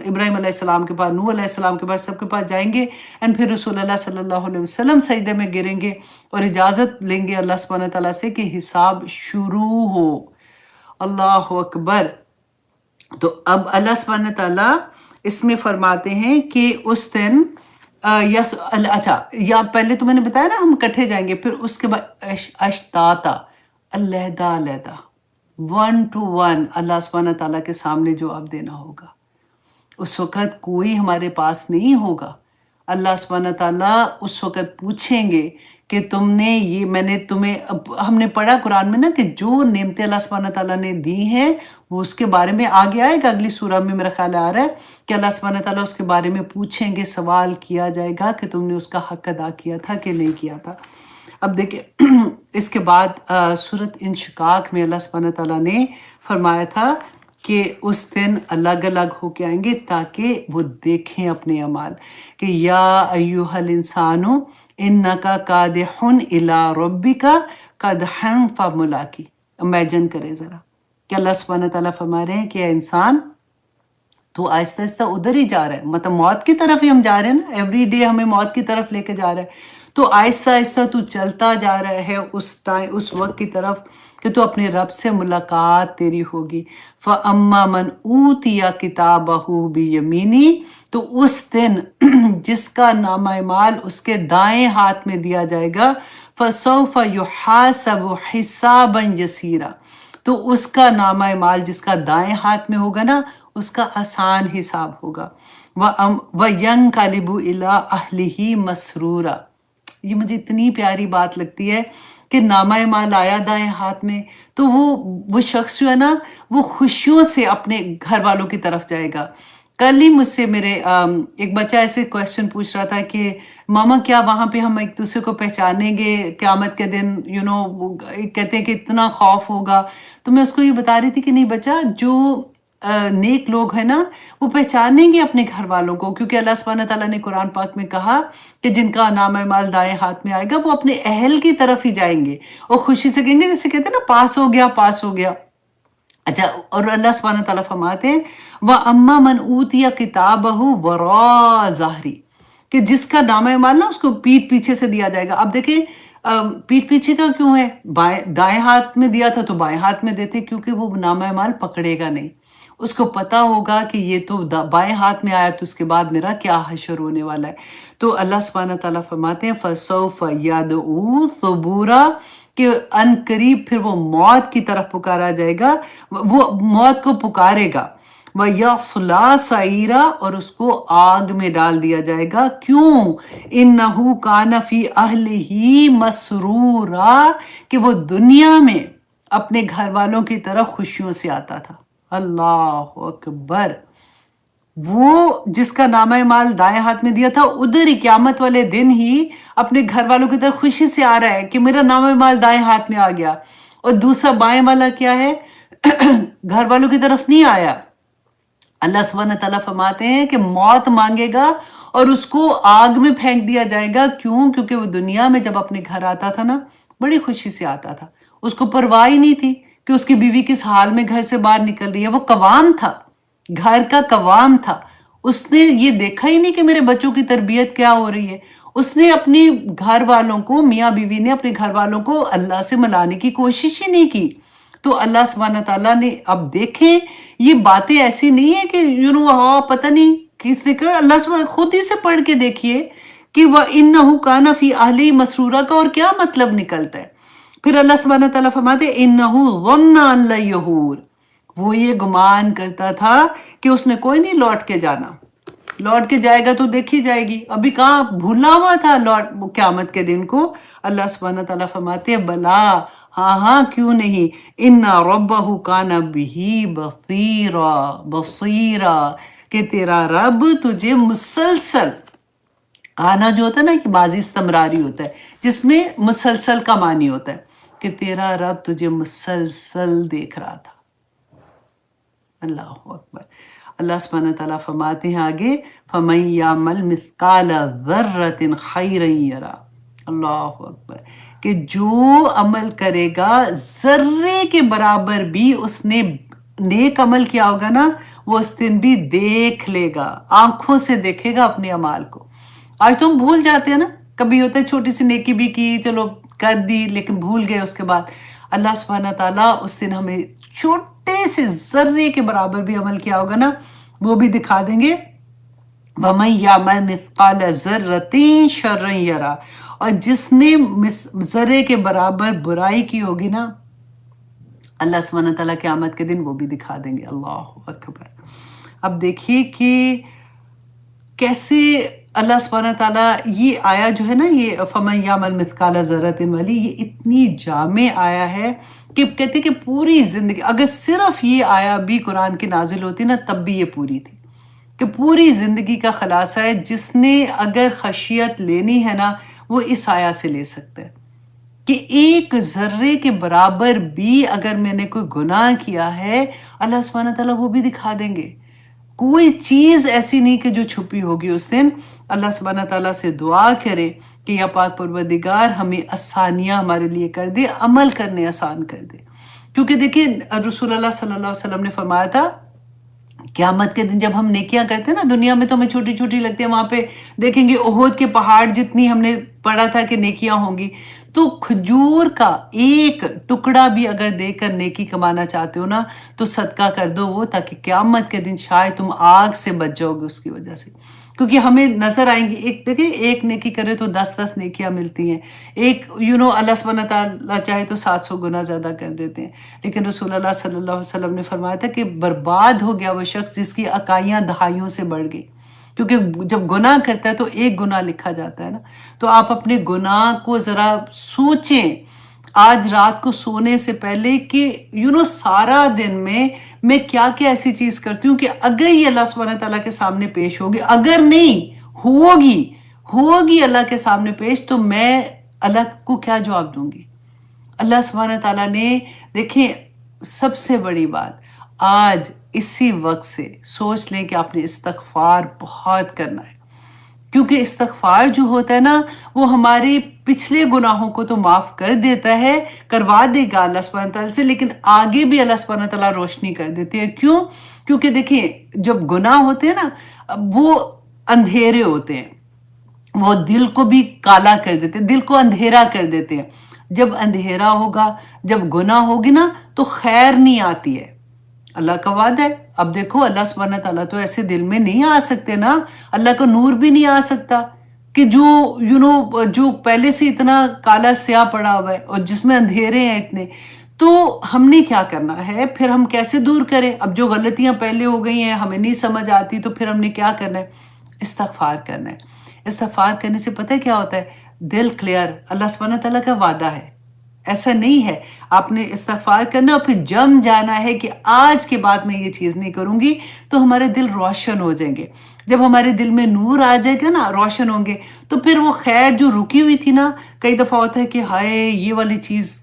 इब्राहीम अलैहिस्सलाम के पास, नूह अलैहिस्सलाम के पास, सबके पास जाएँगे, एंड फिर रसूलुल्लाह सल्लल्लाहु अलैहि वसल्लम सजदे में गिरेंगे और इजाज़त लेंगे अल्लाह सुब्हानह तआला से कि हिसाब शुरू हो। अल्लाहु अकबर! तो अब अल्लाह सुब्हानह तआला इसमें फरमाते हैं कि उस दिन अच्छा, या पहले तो मैंने बताया ना हम इकट्ठे जाएँगे, फिर उसके बाद अश्ताता, अलहदा-अलहदा, 1 टू 1 अल्लाह सुब्हानह तआला के सामने जवाब देना होगा। उस वक़्त कोई हमारे पास नहीं होगा। अल्लाह सुब्हानह तआला उस वक़्त पूछेंगे कि तुमने ये, मैंने तुम्हें, अब हमने पढ़ा कुरान में ना कि जो नेमतें अल्लाह सुब्हानह तआला ने दी हैं, वो उसके बारे में आगे आएगा, अगली सूरा में मेरा ख़्याल आ रहा है कि अल्लाह सुब्हानह तआला उसके बारे में पूछेंगे, सवाल किया जाएगा कि तुमने उसका हक़ अदा किया था कि नहीं किया था। अब देखिए इसके बाद सूरत इंशिकाक में अल्लाह सुब्हानह तआला ने फरमाया था कि उस दिन अलग-अलग होके आएँगे ताकि वो देखें अपने अमाल, कि या अय्युहल इंसानु इन्नका कादिहुन इला रब्बिका कदहन फमुलाकी। इमेजिन करें ज़रा कि अल्लाह सुब्हानह तआला फरमा रहे हैं कि ए इंसान, तो आहिस्ता-आहिस्ता उधर ही जा रहा है, मतलब मौत की तरफ ही हम जा रहे हैं ना, एवरी डे हमें मौत की तरफ लेके जा रहा है। तो आहिस्ता-आहिस्ता तू चलता जा रहा है उस वक़्त की तरफ कि तू अपने रब से मुलाकात तेरी होगी। फ़अम्मा मन ऊतिया किताबहु बियमीनी, तो उस दिन जिसका नामा-ए-माल उसके दाएँ हाथ में दिया जाएगा, फ़सौफ़ युहासबु हिसाबन यसीरा, तो उसका नामा-ए-माल जिसका दाएँ हाथ में होगा ना, उसका आसान हिसाब होगा। वयंक़लिबु इला अहलिही मसरूरा। ये मुझे इतनी प्यारी बात लगती है कि नामा-ए-माल आया दाएँ हाथ में, तो वो शख्स जो है ना, वो खुशियों से अपने घर वालों की तरफ जाएगा। कल ही मुझसे मेरे एक बच्चा ऐसे क्वेश्चन पूछ रहा था कि मामा क्या वहाँ पे हम एक दूसरे को पहचानेंगे क़यामत के दिन वो कहते हैं कि इतना खौफ होगा। तो मैं उसको ये बता रही थी कि नहीं बच्चा जो नेक लोग हैं ना वो पहचानेंगे अपने घर वालों को क्योंकि अल्लाह सुब्हानहू तआला ने कुरान पाक में कहा कि जिनका नाम-ए-माल दाएँ हाथ में आएगा वो अपने अहल की तरफ ही जाएँगे और खुशी से कहेंगे जैसे कहते हैं ना पास हो गया। अच्छा और अल्लाह सुब्हानहू तआला फरमाते हैं व अम्मा मन ऊतिया किताबहु वरा ज़हरी कि जिसका नाम-ए-माल ना उसको पीठ पीछे से दिया जाएगा। अब देखिए पीठ पीछे का क्यों है? दाएँ हाथ में दिया था तो बाएँ हाथ में देते क्योंकि वो नाम-ए-माल पकड़ेगा नहीं। उसको पता होगा कि ये तो बाएँ हाथ में आया तो उसके बाद मेरा क्या हश्र होने वाला है। तो अल्लाह सुब्हानहू तआला फरमाते हैं फसौफ यदऊ सुबूरा कि अनकरीब फिर वो मौत की तरफ पुकारा जाएगा, वो मौत को पुकारेगा। व यस्ला सईरा और उसको आग में डाल दिया जाएगा। क्यों? इन्नहु कान फी अहलिही मसरूरा कि वो दुनिया में अपने घर वालों की तरफ खुशियों से आता था। अल्लाहु अकबर! वो जिसका नामा-ए-माल दाएँ हाथ में दिया था उधर ही क़यामत वाले दिन ही अपने घर वालों की तरफ खुशी से आ रहा है कि मेरा नामा-ए-माल दाएँ हाथ में आ गया और दूसरा बाएँ वाला क्या है? घर वालों की तरफ नहीं आया। अल्लाह सुब्हानहू तआला फरमाते हैं कि मौत मांगेगा और उसको आग में फेंक दिया जाएगा। क्यों? क्योंकि वो दुनिया में जब अपने घर आता था ना बड़ी खुशी से आता था। उसको परवाह ही नहीं थी कि उसकी बीवी किस हाल में घर से बाहर निकल रही है। वो कवाम था, घर का कवाम था। उसने ये देखा ही नहीं कि मेरे बच्चों की तरबियत क्या हो रही है। उसने अपने घर वालों को मियाँ बीवी ने अपने घर वालों को अल्लाह से मिलाने की कोशिश ही नहीं की। तो अल्लाह सुब्हानहू तआला ने अब देखें ये बातें ऐसी नहीं है कि हाँ पता नहीं किसने कहा, अल्लाह सुब्हानहू खुद ही से पढ़ के देखिए कि व इन्नहु कान फी अहलिही मसरूरा का और क्या मतलब निकलता है। फिर अल्लाह सुब्हानहू तआला फरमाते हैं इन्नहु ज़न्ना अन लन यहूर वो ये गुमान करता था कि उसने कोई नहीं लौट के जाना। लौट के जाएगा तो देखी जाएगी। अभी कहाँ भूला हुआ था लौट क़यामत के दिन को। अल्लाह सुब्हानहू तआला फरमाते हैं बला हाँ क्यों नहीं इन्ना रब्बहु कान बिही बसीरा कि तेरा रब तुझे मुसलसल काना जो होता है ना कि बाजी इस्तमरारी होता है जिसमें मुसलसल का मानी होता है कि तेरा रब तुझे मुसलसल देख रहा था। अल्लाहु अकबर। अल्लाह सुब्हानहू तआला फरमाते हैं आगे फमन यामल मिस्काल ज़र्रतिन खैरन यरा। अल्लाहु अकबर कि जो अमल करेगा ज़र्रे के बराबर भी उसने नेक अमल किया होगा ना वो उस दिन भी देख लेगा, आंखों से देखेगा अपने अमाल को। आज तो हम भूल जाते हैं ना, कभी होता है छोटी सी नेकी भी की चलो कर दी लेकिन भूल गए उसके बाद। अल्लाह सुब्हानहू तआला उस दिन हमें छोटे से ज़र्रे के बराबर भी अमल किया होगा ना वो भी दिखा देंगे। वमन यामल मिस्काल ज़र्रतिन शर्रन यरा और जिसने ज़र्रे के बराबर बुराई की होगी ना अल्लाह सुब्हानहू तआला क़यामत के दिन वो भी दिखा देंगे। अल्लाहु अकबर। अब देखिए कि कैसे अल्लाह सुब्हानहू तआला ये आया जो है ना ये फमन यामल मिस्काल ज़र्रतिन वाली ये इतनी जामे आया है कि कहते कि पूरी ज़िंदगी अगर सिर्फ ये आया भी कुरान की नाजिल होती ना तब भी ये पूरी थी कि पूरी ज़िंदगी का ख़ुलासा है। जिसने अगर खशियत लेनी है ना वो इस आया से ले सकता है कि एक ज़र्रे के बराबर भी अगर मैंने कोई गुनाह किया है अल्लाह सुब्हानहू तआला वो भी दिखा देंगे। कोई चीज़ ऐसी नहीं कि जो छुपी होगी उस दिन। अल्लाह सुब्हानहू तआला से दुआ करें कि या पाक परवरदिगार हमें आसानियाँ हमारे लिए कर दे, अमल करने आसान कर दे। क्योंकि देखिए रसूलुल्लाह सल्लल्लाहु अलैहि वसल्लम ने फरमाया था क़यामत के दिन जब हम नेकियां करते हैं ना दुनिया में तो हमें छोटी छोटी लगती है, वहां पे देखेंगे ओहद के पहाड़ जितनी हमने पढ़ा था कि नेकियां होंगी। तो खजूर का एक टुकड़ा भी अगर देकर नेकी कमाना चाहते हो ना तो सदका कर दो वो ताकि क़यामत के दिन शायद तुम आग से बच जाओगे उसकी वजह से। क्योंकि हमें नजर आएंगी एक देखिए एक नेकी करे तो 10-10 नेकियां मिलती हैं। एक अल्लाह सुब्हानहू तआला चाहे तो 700 गुना ज्यादा कर देते हैं। लेकिन रसूलुल्लाह सल्लल्लाहु अलैहि वसल्लम ने फरमाया था कि बर्बाद हो गया वो शख्स जिसकी अकाइयां दहाइयों से बढ़ गई। क्योंकि जब गुनाह करता है तो एक गुनाह लिखा जाता है ना। तो आप अपने गुनाह को जरा सोचें آج رات کو سونے سے پہلے کہ سارا دن میں کیا ایسی چیز کرتی ہوں کہ اگر یہ اللہ سبحانہ تعالیٰ کے سامنے پیش ہوگی، اگر نہیں ہوگی اللہ کے سامنے پیش، تو میں اللہ کو کیا جواب دوں گی؟ اللہ سبحانہ تعالیٰ نے دیکھیں، سب سے بڑی بات آج اسی وقت سے سوچ لیں کہ آپ نے استغفار بہت کرنا ہے، کیونکہ استغفار جو ہوتا ہے نا، وہ ہمارے پچھلے گناہوں کو تو معاف کر دیتا ہے، کروا دے گا اللہ سبحانہ تعالیٰ سے، لیکن آگے بھی اللہ سبحانہ تعالیٰ روشنی کر دیتے ہیں۔ کیوں؟ کیونکہ دیکھیں، جب گناہ ہوتے ہیں نا، وہ اندھیرے ہوتے ہیں، وہ دل کو بھی کالا کر دیتے ہیں، دل کو اندھیرا کر دیتے ہیں۔ جب اندھیرا ہوگا، جب گناہ ہوگی نا، تو خیر نہیں آتی ہے۔ اللہ کا وعدہ ہے۔ اب دیکھو، اللہ سبحانہ تعالیٰ تو ایسے دل میں نہیں آ سکتے نا، اللہ کا نور بھی نہیں آ سکتا کہ جو پہلے سے اتنا کالا سیاہ پڑا ہوا ہے اور جس میں اندھیرے ہیں اتنے، تو ہم نے کیا کرنا ہے؟ پھر ہم کیسے دور کریں؟ اب جو غلطیاں پہلے ہو گئی ہیں ہمیں نہیں سمجھ آتی، تو پھر ہم نے کیا کرنا ہے؟ استغفار کرنا ہے۔ استغفار کرنے سے پتہ کیا ہوتا ہے؟ دل کلیئر۔ اللہ سبحانہ تعالیٰ کا وعدہ ہے، ایسا نہیں ہے۔ آپ نے استغفار کرنا اور پھر جم جانا ہے کہ آج کے بعد میں یہ چیز نہیں کروں گی، تو ہمارے دل روشن ہو جائیں گے۔ جب ہمارے دل میں نور آ جائے گا نا، روشن ہوں گے، تو پھر وہ خیر جو رکی ہوئی تھی نا، کئی دفعہ ہوتا ہے کہ ہائے یہ والی چیز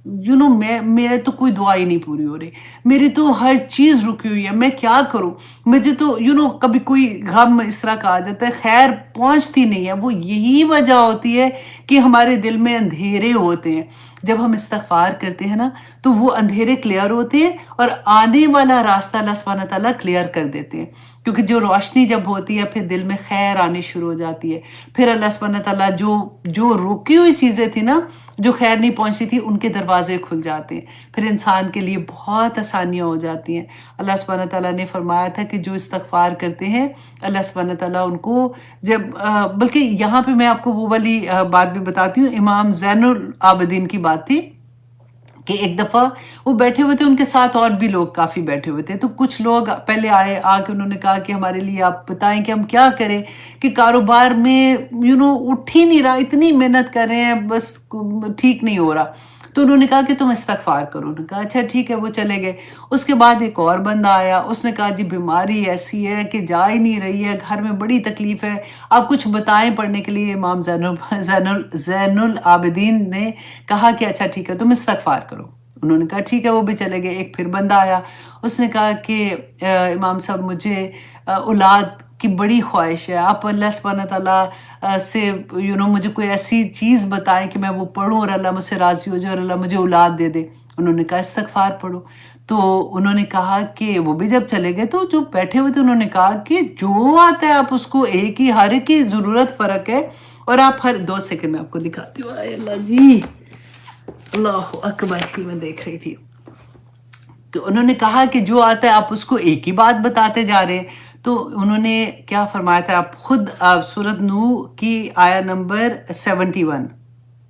میں تو کوئی دعا ہی نہیں پوری ہو رہی، میری تو ہر چیز رکی ہوئی ہے، میں کیا کروں؟ مجھے تو کبھی کوئی غم اس طرح کا آ جاتا ہے، خیر پہنچتی نہیں ہے۔ وہ یہی وجہ ہوتی ہے کہ ہمارے دل میں اندھیرے ہوتے ہیں۔ جب ہم استغفار کرتے ہیں نا، تو وہ اندھیرے کلیئر ہوتے ہیں اور آنے والا راستہ اللہ سبحانہ تعالیٰ کلیئر کر دیتے ہیں، کیونکہ جو روشنی جب ہوتی ہے پھر دل میں خیر آنی شروع ہو جاتی ہے۔ پھر اللہ سبحانہ تعالیٰ جو رکی ہوئی چیزیں تھی نا، جو خیر نہیں پہنچتی تھی، ان کے دروازے کھل جاتے ہیں، پھر انسان کے لیے بہت آسانیاں ہو جاتی ہیں۔ اللہ سبحانہ تعالیٰ نے فرمایا تھا کہ جو استغفار کرتے ہیں، اللہ سبحانہ تعالیٰ ان کو بلکہ یہاں پہ میں آپ کو وہ والی بات بھی بتاتی ہوں، امام زین العابدین کی بات تھی کہ ایک دفعہ وہ بیٹھے ہوئے تھے، ان کے ساتھ اور بھی لوگ کافی بیٹھے ہوئے تھے، تو کچھ لوگ پہلے آ کے انہوں نے کہا کہ ہمارے لیے آپ بتائیں کہ ہم کیا کریں، کہ کاروبار میں اٹھ ہی نہیں رہا، اتنی محنت کر رہے ہیں، بس ٹھیک نہیں ہو رہا۔ تو انہوں نے کہا کہ تم استغفار کرو۔ انہوں نے کہا اچھا ٹھیک ہے، وہ چلے گئے۔ اس کے بعد ایک اور بندہ آیا، اس نے کہا جی بیماری ایسی ہے کہ جا ہی نہیں رہی ہے، گھر میں بڑی تکلیف ہے، آپ کچھ بتائیں پڑھنے کے لیے۔ امام زین العابدین نے کہا کہ اچھا ٹھیک ہے، تم استغفار کرو۔ انہوں نے کہا ٹھیک ہے، وہ بھی چلے گئے۔ ایک پھر بندہ آیا، اس نے کہا کہ امام صاحب مجھے اولاد کی بڑی خواہش ہے، آپ اللہ سبحانہ تعالیٰ سے مجھے کوئی ایسی چیز بتائیں کہ میں وہ پڑھوں اور اللہ مجھ سے راضی ہو جائے اور اللہ مجھے اولاد دے دے۔ انہوں نے کہا استغفار پڑھو۔ تو انہوں نے کہا کہ وہ بھی جب چلے گئے، تو جو بیٹھے ہوئے تھے انہوں نے کہا کہ جو آتا ہے آپ اس کو ہر ایک کی ضرورت فرق ہے، اور آپ ہر 2 سیکنڈ میں آپ کو دکھاتی ہوں۔ آئے اللہ جی، اللہ اکبر، ہی میں دیکھ رہی تھی کہ انہوں نے کہا کہ جو آتا ہے آپ اس کو ایک ہی بات بتاتے جا رہے ہیں۔ تو انہوں نے کیا فرمایا تھا، آپ خود سورۃ نوح کی آیا نمبر 71،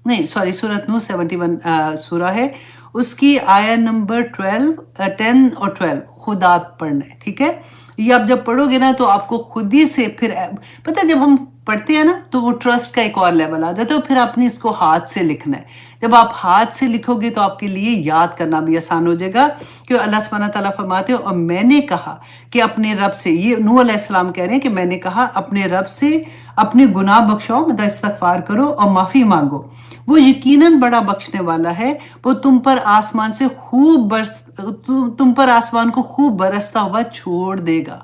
نہیں سوری، سورۃ نوح 71 سورہ ہے، اس کی آیا نمبر 10 اور 12 خود آپ پڑھنا ہے، ٹھیک ہے؟ یہ آپ جب پڑھو گے نا تو آپ کو خود ہی سے پھر پتہ، جب ہم پڑھتے ہیں نا تو وہ ٹرسٹ کا ایک اور لیول آ جاتا ہے، اور پھر آپ نے اس کو ہاتھ سے لکھنا ہے۔ جب آپ ہاتھ سے لکھو گے تو آپ کے لیے یاد کرنا بھی آسان ہو جائے گا، کہ اللہ سبحانہ تعالیٰ فرماتے ہیں اور میں نے کہا کہ اپنے رب سے، یہ نوح علیہ السلام کہہ رہے ہیں کہ میں نے کہا اپنے رب سے اپنے گناہ بخشاؤ، مطلب استغفار کرو اور معافی مانگو، وہ یقیناً بڑا بخشنے والا ہے، وہ تم پر آسمان کو خوب برستا ہوا چھوڑ دے گا۔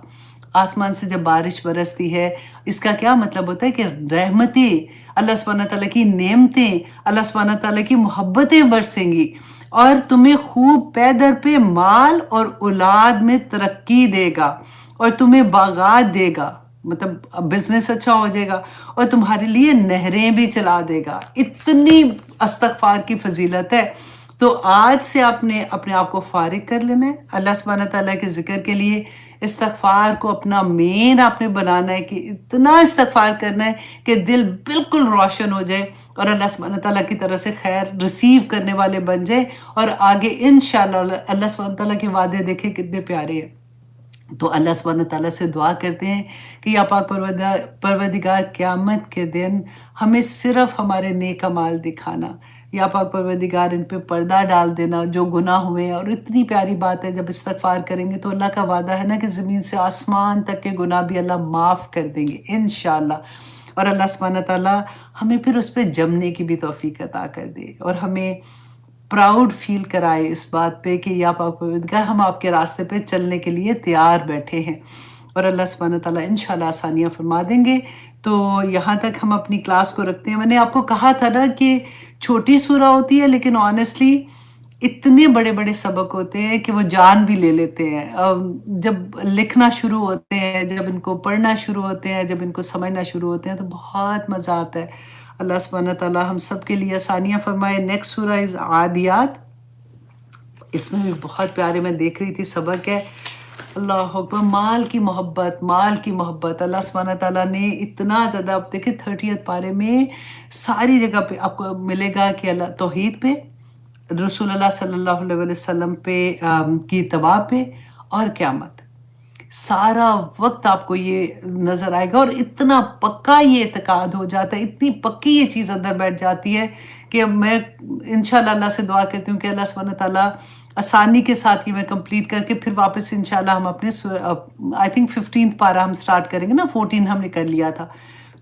آسمان سے جب بارش برستی ہے، اس کا کیا مطلب ہوتا ہے کہ رحمتیں، اللہ سبحانہ تعالیٰ کی نعمتیں، اللہ سبحانہ تعالیٰ کی محبتیں برسیں گی، اور تمہیں خوب پے در پہ مال اور اولاد میں ترقی دے گا، اور تمہیں باغات دے گا، مطلب بزنس اچھا ہو جائے گا، اور تمہارے لیے نہریں بھی چلا دے گا۔ اتنی استغفار کی فضیلت ہے۔ تو آج سے آپ نے اپنے آپ کو فارغ کر لینا ہے اللہ سبحانہ تعالیٰ کے ذکر کے لیے۔ استغفار کو اپنا مین آپ نے بنانا ہے، کہ اتنا استغفار کرنا ہے کہ دل بالکل روشن ہو جائے، اور اللہ سبحانہ تعالیٰ کی طرف سے خیر ریسیو کرنے والے بن جائے، اور آگے انشاءاللہ اللہ سبحانہ تعالیٰ کے وعدے دیکھیں کتنے پیارے ہیں۔ تو اللہ سبحانہ تعالیٰ سے دعا کرتے ہیں کہ یا پاک پروردگار، قیامت کے دن ہمیں صرف ہمارے نیک اعمال دکھانا، या पाक परवरदिगार इन पे पर्दा डाल देना जो गुनाह हुए हैं। और इतनी प्यारी बात है, जब इस्तिग़फ़ार करेंगे तो अल्लाह का वादा है ना कि ज़मीन से आसमान तक के गुनाह भी अल्लाह माफ़ कर देंगे इंशाअल्लाह। और अल्लाह सुब्हानहू व तआला हमें फिर उस पे जमने की भी तौफ़ीक अता कर दे और हमें प्राउड फ़ील कराए इस बात पे कि या पाक परवरदिगार हम आपके रास्ते पे चलने के लिए तैयार बैठे हैं। और अल्लाह सुब्हानहू व तआला इंशाअल्लाह आसानियाँ फ़रमा देंगे। तो यहाँ तक हम अपनी क्लास को रखते हैं। मैंने आपको कहा था ना कि छोटी सूरा होती है, लेकिन ऑनेस्टली इतने बड़े-बड़े सबक होते हैं कि वो जान भी ले लेते हैं। जब लिखना शुरू होते हैं, जब इनको पढ़ना शुरू होते हैं, जब इनको समझना शुरू होते हैं तो बहुत मज़ा आता है। अल्लाह सुब्हानहू व तआला हम सब के लिए आसानियाँ फ़रमाए। नेक्स्ट सूरा इज़ आदियात। इसमें भी बहुत प्यारे, मैं देख रही थी, सबक है। अल्लाह अकबर, माल की मोहब्बत, माल की मोहब्बत। अल्लाह सुब्हानहू व तआला ने इतना ज़्यादा, आप देखिए 30th पारे में सारी जगह पे आपको मिलेगा कि अल्लाह तौहीद पे, रसूलुल्लाह सल्लल्लाहु अलैहि वसल्लम पे की इत्तिबा पे और क़यामत। सारा वक़्त आपको ये नज़र आएगा और इतना पक्का ये इत्क़ाद हो जाता है, इतनी पक्की ये चीज़ अंदर बैठ जाती है कि अब मैं इंशाअल्लाह अल्लाह से दुआ करती हूँ कि अल्लाह सुब्हानहू व तआला आसानी के साथ ये मैं कंप्लीट करके फिर वापस इंशाअल्लाह हम अपने आई थिंक 15th पारा हम स्टार्ट करेंगे ना, 14 हमने कर लिया था।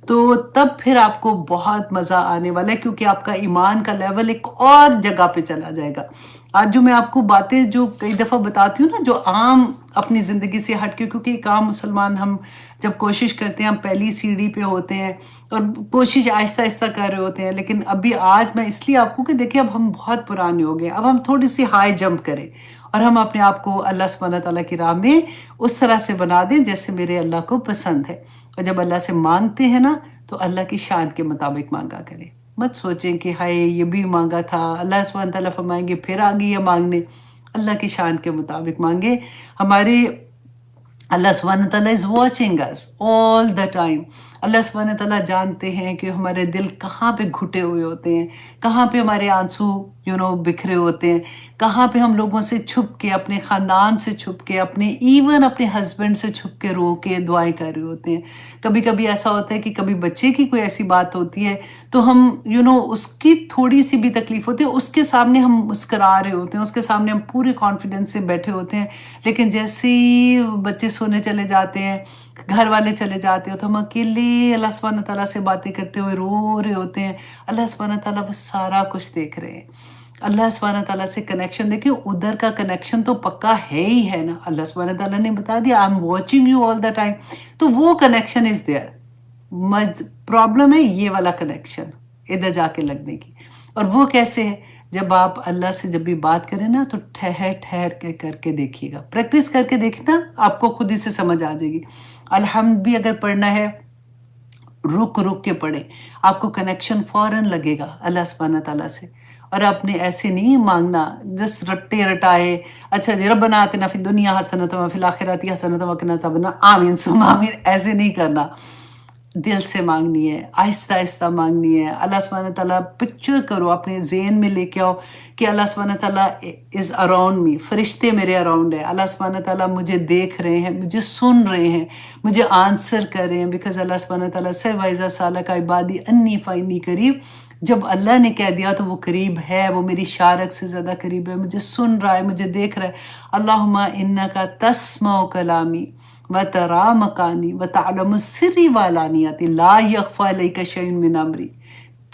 तो तब फिर आपको बहुत मज़ा आने वाला है क्योंकि आपका ईमान का लेवल एक और जगह पे चला जाएगा। आज जो मैं आपको बातें जो कई दफ़ा बताती हूँ ना, जो आम अपनी ज़िंदगी से हट के, क्योंकि एक आम मुसलमान हम जब कोशिश करते हैं, हम पहली सीढ़ी पे होते हैं और कोशिश आहिस्ता-आहिस्ता कर रहे होते हैं। लेकिन अभी आज मैं इसलिए आपको कि देखिए अब हम बहुत पुराने हो गए, अब हम थोड़ी-सी हाई जंप करें और हम अपने आप को अल्लाह सुब्हानहू व तआला की राह में उस तरह से बना दें जैसे मेरे अल्लाह को पसंद है। और जब अल्लाह से माँगते हैं ना, तो अल्लाह की शान के मुताबिक माँगा करें। मत सोचें कि हाय ये भी माँगा था, अल्लाह सुब्हानहू व तआला फरमाएँगे फिर आ गई है माँगने। अल्लाह की शान के मुताबिक माँगे। हमारे अल्लाह सुब्हानहू व तआला is watching us all the time. अल्लाह सुब्हानहू व तआला जानते हैं कि हमारे दिल कहाँ पे घुटे हुए होते हैं, कहाँ पे हमारे आंसू बिखरे होते हैं, कहाँ पे हम लोगों से छुप के, अपने ख़ानदान से छुप के, अपने इवन अपने हस्बैंड से छुप के रो के दुआएँ कर रहे होते हैं। कभी-कभी ऐसा होता है कि कभी बच्चे की कोई ऐसी बात होती है तो हम उसकी थोड़ी-सी भी तकलीफ़ होती है, उसके सामने हम मुस्कुरा रहे होते हैं, उसके सामने हम पूरे कॉन्फिडेंस से बैठे होते हैं। लेकिन जैसे ही बच्चे सोने चले जाते हैं, घर वाले चले जाते हो, तो हम अकेले अल्लाह सुब्हानहू व तआला से बातें करते हुए रो रहे होते हैं। अल्लाह सुब्हानहू व तआला वो सारा कुछ देख रहे हैं। अल्लाह सुब्हानहू व तआला से कनेक्शन, देखिए उधर का कनेक्शन तो पक्का है ही है ना। अल्लाह सुब्हानहू व तआला ने बता दिया, I am watching you all the time, तो वो कनेक्शन इज़ देयर। प्रॉब्लम है ये वाला कनेक्शन इधर जाके लगने की। और वो कैसे है? जब आप अल्लाह से जब भी बात करें ना, तो ठहर-ठहर के करके देखिएगा, प्रैक्टिस करके देखना, आपको खुद ही से समझ आ जाएगी। अलहम्द भी अगर पढ़ना है, रुक-रुक के पढ़ें, आपको कनेक्शन फ़ौरन लगेगा अल्लाह सुब्हानहू व तआला से। और आपने ऐसे नहीं माँगना जस्ट रट्टे-रटाए, अच्छा जी रब्बना आतिना फ़िद दुनिया हसनतन व फ़िल आखिरति हसनतन व क़िना अज़ाबन्नार, आमीन सुम्मा आमीन, ऐसे नहीं करना। दिल से माँगनी है, आहिस्ता-आहिस्ता माँगनी है। अल्लाह सुब्हानहू व तआला पिक्चर करो, अपने ज़हन में लेके आओ कि अल्लाह सुब्हानहू व तआला इज़ अराउंड मी, फ़रिश्ते मेरे अराउंड है। अल्लाह सुब्हानहू व तआला मुझे देख रहे हैं, मुझे सुन रहे हैं, मुझे आंसर कर रहे हैं। बिकॉज़ अल्लाह सुब्हानहू व तआला से वाइज़ा सालका इबादी अन्नी फ़इन्नी करीब, जब अल्लाह ने कह दिया तो वो करीब है, वो मेरी शारक से ज़्यादा करीब है, मुझे सुन रहा है, मुझे देख रहा है। अल्लाहुम्मा इन्नका तस्मउ कलामी व तरा मकानी व तअलमु सिर्री व अलानियती ला यख़फ़ा अलैका शैउन मिन अमरी।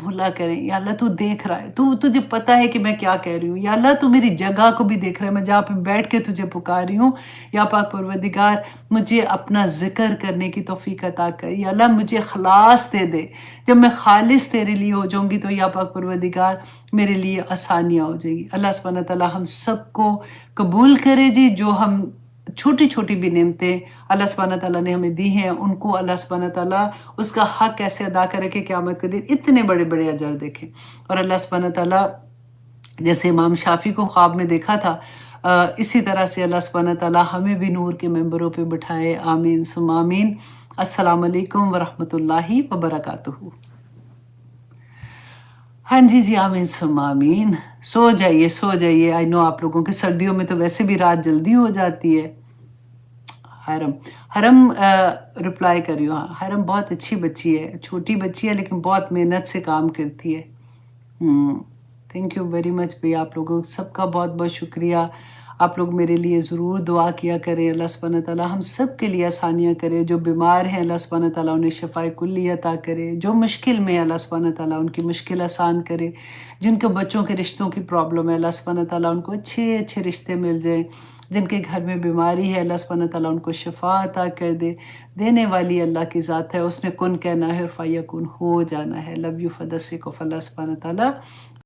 बोला करें, या अल्लाह तू देख रहा है, तुझे पता है कि मैं क्या कह रही हूँ, या अल्लाह तू मेरी जगह को भी देख रहा है, मैं जहाँ पे बैठ के तुझे पुकार रही हूँ। या पाक परवरदिगार मुझे अपना ज़िक्र करने की तौफ़ीक अता कर, या अल्लाह मुझे ख़लास दे दे। जब मैं ख़ालिस तेरे लिए हो जाऊँगी तो या पाक परवरदिगार मेरे लिए आसानियाँ हो जाएगी। अल्लाह सुब्हानहू व तआला हम सबको कबूल करे जी, जो हम छोटी-छोटी भी नेमतें अल्लाह सुब्हानहू व तआला ने हमें दी हैं, उनको अल्लाह सुब्हानहू व तआला उसका हक़ कैसे अदा करे कि क़यामत के दिन इतने बड़े-बड़े अजर देखें। और अल्लाह सुब्हानहू व तआला जैसे इमाम शाफ़ी को ख़्वाब में देखा था, इसी तरह से अल्लाह सुब्हानहू व तआला हमें भी नूर के मेंबरों पे बिठाए, आमीन सुम्मा आमीन। अस्सलामु अलैकुम व रहमतुल्लाहि व बरकातुहू। हाँ जी, जी, आमीन सुम्मा आमीन। सो जाइए, सो जाइए। आई नो आप लोगों के सर्दियों में तो वैसे भी रात जल्दी हो जाती है। हरम, हरम रिप्लाई कर रही हूँ, हाँ, हरम बहुत अच्छी बच्ची है, छोटी बच्ची है लेकिन बहुत मेहनत से काम करती है। हुँ। थैंक यू वेरी मच भैया आप लोगों सबका बहुत-बहुत शुक्रिया। आप लोग मेरे लिए ज़रूर दुआ किया करें, अल्लाह सुब्हान तआला हम सब के लिए आसानियाँ करे, जो बीमार हैं अल्लाह सुब्हान तआला उन्हें शिफ़ाए कुल्ली अता करे, जो मुश्किल में है अल्लाह सुब्हान तआला उनकी मुश्किल आसान करे, जिनको बच्चों के रिश्तों की प्रॉब्लम है अल्लाह सुब्हान तआला उनको अच्छे-अच्छे रिश्ते मिल जाएँ, जिनके घर में बीमारी है अल्लाह सुब्हान तआला उनको शिफ़ा अता कर दे, देने वाली अल्लाह की ज़ात है, उसने कुन कहना है और फ़यकुन हो जाना है। Love you for the sake of अल्लाह सुब्हान तआला।